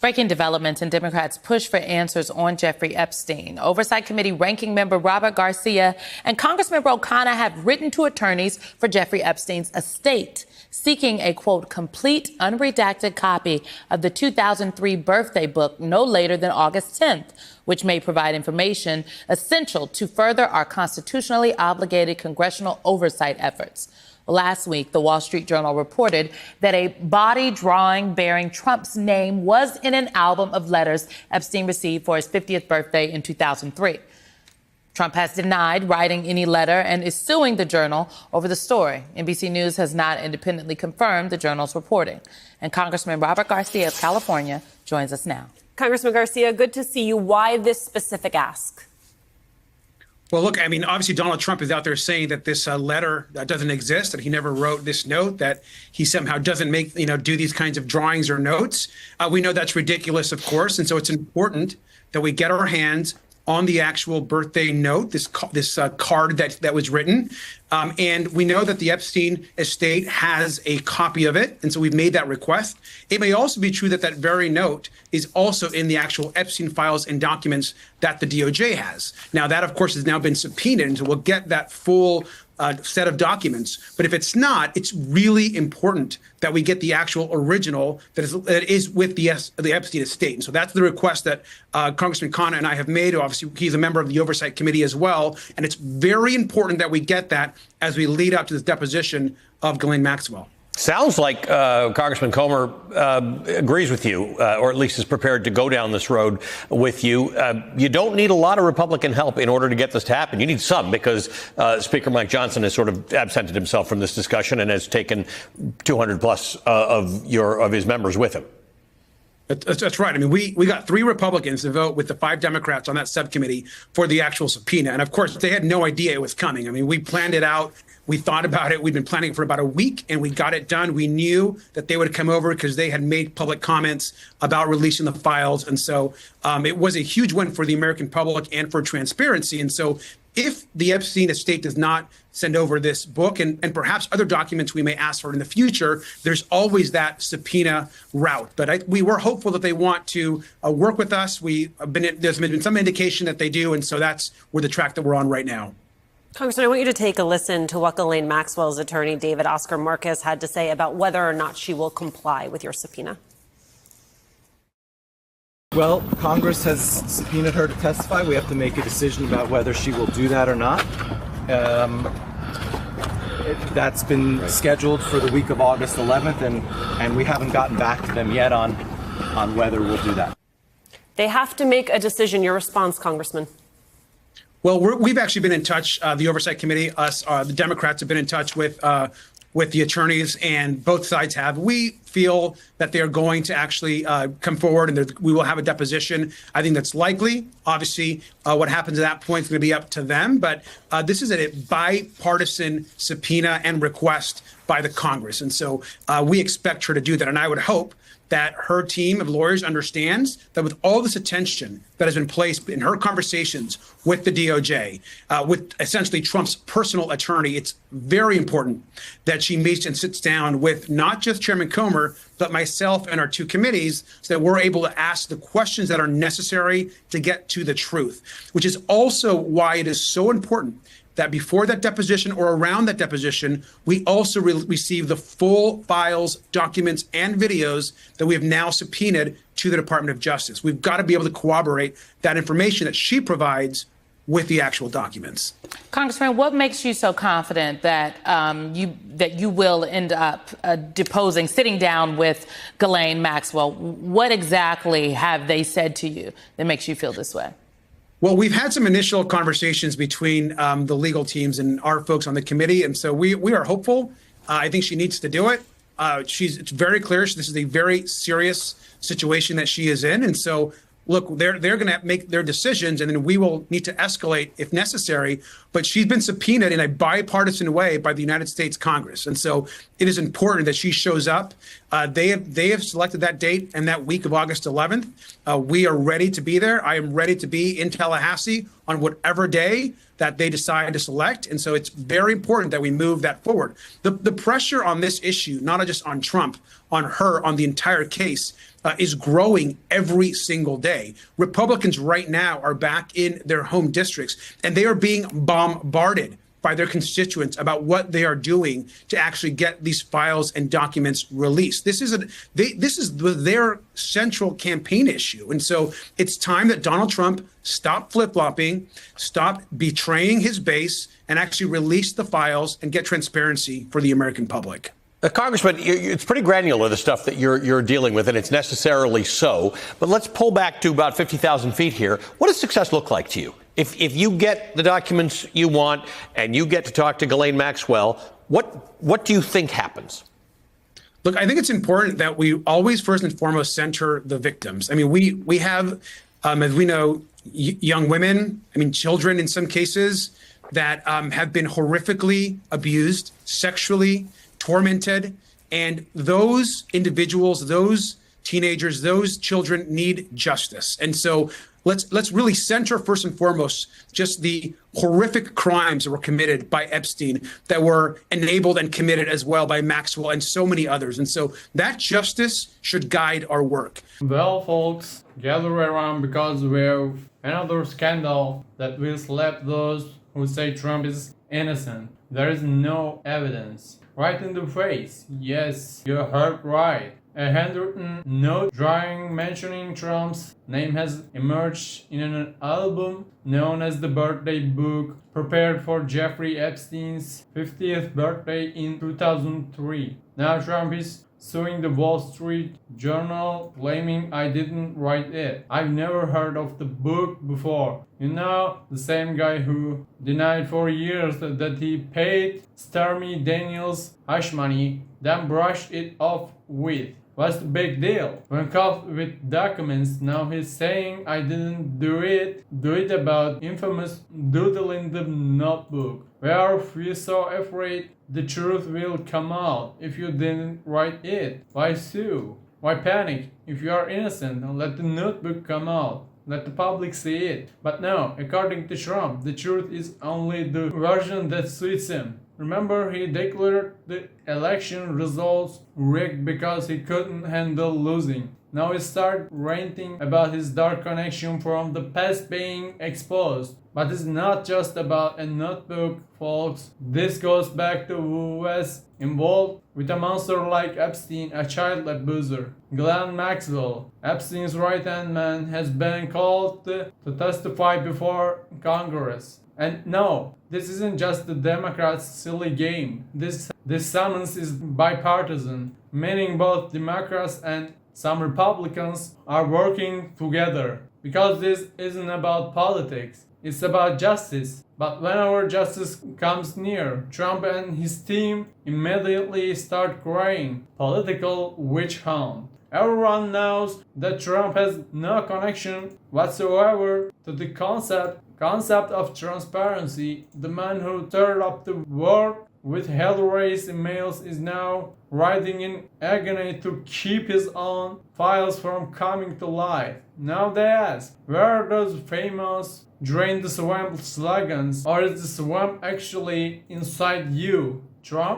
Breaking developments and Democrats push for answers on Jeffrey Epstein. Oversight Committee ranking member Robert Garcia and Congressman O'Connor have written to attorneys for Jeffrey Epstein's estate, seeking a, quote, complete, unredacted copy of the 2003 birthday book no later than August 10th, which may provide information essential to further our constitutionally obligated congressional oversight efforts. Last week, the Wall Street Journal reported that a body drawing bearing Trump's name was in an album of letters Epstein received for his 50th birthday in 2003. Trump has denied writing any letter and is suing the Journal over the story. NBC News has not independently confirmed the Journal's reporting. And Congressman Robert Garcia of California joins us now. Congressman Garcia, good to see you. Why this specific ask? Well, look, I mean, obviously, Donald Trump is out there saying that this letter doesn't exist, that he never wrote this note, that he somehow doesn't make, do these kinds of drawings or notes. We know that's ridiculous, of course. And so it's important that we get our hands on the actual birthday note, this card that was written. And we know that the Epstein estate has a copy of it. And so we've made that request. It may also be true that that very note is also in the actual Epstein files and documents that the DOJ has. Now, that, of course, has now been subpoenaed. And so we'll get that full set of documents. But if it's not, it's really important that we get the actual original that is with the Epstein estate. And so that's the request that Congressman Khanna and I have made. Obviously, he's a member of the Oversight Committee as well. And it's very important that we get that as we lead up to this deposition of Ghislaine Maxwell. Sounds like Congressman Comer agrees with you, or at least is prepared to go down this road with you. You don't need a lot of Republican help in order to get this to happen. You need some, because Speaker Mike Johnson has sort of absented himself from this discussion and has taken 200 plus of his members with him. That's right. I mean, we got 3 Republicans to vote with the 5 Democrats on that subcommittee for the actual subpoena. And of course, they had no idea it was coming. I mean, we planned it out. We thought about it. We'd been planning for about a week, and we got it done. We knew that they would come over because they had made public comments about releasing the files. And so it was a huge win for the American public and for transparency. And so if the Epstein estate does not send over this book and perhaps other documents we may ask for in the future, there's always that subpoena route. But we were hopeful that they want to work with us. There's been some indication that they do. And so that's where the track that we're on right now. Congressman, I want you to take a listen to what Ghislaine Maxwell's attorney, David Oscar Marcus, had to say about whether or not she will comply with your subpoena. Well, Congress has subpoenaed her to testify. We have to make a decision about whether she will do that or not. That's been scheduled for the week of August 11th, and we haven't gotten back to them yet on whether we'll do that. They have to make a decision. Your response, Congressman? Well, we've actually been in touch. The Oversight Committee, the Democrats have been in touch with the attorneys, and both sides have. We feel that they're going to actually come forward, and we will have a deposition. I think that's likely. Obviously, what happens at that point is going to be up to them. But this is a bipartisan subpoena and request by the Congress. And so we expect her to do that. And I would hope that her team of lawyers understands that with all this attention that has been placed in her conversations with the DOJ, with essentially Trump's personal attorney, it's very important that she meets and sits down with not just Chairman Comer, but myself and our 2 committees, so that we're able to ask the questions that are necessary to get to the truth, which is also why it is so important that before that deposition or around that deposition, we also receive the full files, documents, and videos that we have now subpoenaed to the Department of Justice. We've got to be able to corroborate that information that she provides with the actual documents. Congressman, what makes you so confident that you will end up sitting down with Ghislaine Maxwell? What exactly have they said to you that makes you feel this way? Well, we've had some initial conversations between the legal teams and our folks on the committee. And so we are hopeful. I think she needs to do it. It's very clear. This is a very serious situation that she is in. And so, look, they're going to make their decisions, and then we will need to escalate if necessary. But she's been subpoenaed in a bipartisan way by the United States Congress. And so it is important that she shows up. They have selected that date and that week of August 11th. We are ready to be there. I am ready to be in Tallahassee on whatever day that they decide to select. And so it's very important that we move that forward. The pressure on this issue, not just on Trump, on her, on the entire case, is growing every single day. Republicans right now are back in their home districts, and they are being bombarded by their constituents about what they are doing to actually get these files and documents released. This is their central campaign issue. And so it's time that Donald Trump stop flip-flopping, stop betraying his base, and actually release the files and get transparency for the American public. Congressman, it's pretty granular, the stuff that you're dealing with, and it's necessarily so. But let's pull back to about 50,000 feet here. What does success look like to you? If you get the documents you want and you get to talk to Ghislaine Maxwell, what do you think happens? Look, I think it's important that we always first and foremost center the victims. I mean, we have, as we know, young women, children in some cases that have been horrifically abused, sexually tormented. And those individuals, those teenagers, those children need justice. And so let's really center first and foremost just the horrific crimes that were committed by Epstein, that were enabled and committed as well by Maxwell and so many others. And so that justice should guide our work. Well, folks, gather around because we have another scandal that will slap those who say Trump is innocent. There is no evidence. Right in the face. Yes, you heard right. A handwritten note drawing mentioning Trump's name has emerged in an album known as the Birthday Book, prepared for Jeffrey Epstein's 50th birthday in 2003. Now Trump is suing the Wall Street Journal, claiming I didn't write it. I've never heard of the book before. You know, the same guy who denied for years that he paid Stormy Daniels hush money, then brushed it off with. What's the big deal? When caught with documents, now he's saying I didn't do it about infamous doodle in the notebook. Where if you're so afraid the truth will come out if you didn't write it? Why sue? Why panic? If you are innocent, let the notebook come out. Let the public see it. But no, according to Trump, the truth is only the version that suits him. Remember, he declared the election results rigged because he couldn't handle losing. Now he started ranting about his dark connection from the past being exposed. But it's not just about a notebook, folks. This goes back to who was involved with a monster like Epstein, a child abuser. Ghislaine Maxwell, Epstein's right-hand man, has been called to testify before Congress. And no, this isn't just the Democrats' silly game. This summons is bipartisan, meaning both Democrats and some Republicans are working together. Because this isn't about politics, it's about justice. But whenever justice comes near, Trump and his team immediately start crying political witch hunt. Everyone knows that Trump has no connection whatsoever to the concept of transparency. The man who turned up the world with hell-raised emails is now writhing in agony to keep his own files from coming to light. Now they ask, where are those famous drain the swamp slogans? Or is the swamp actually inside you, Trump?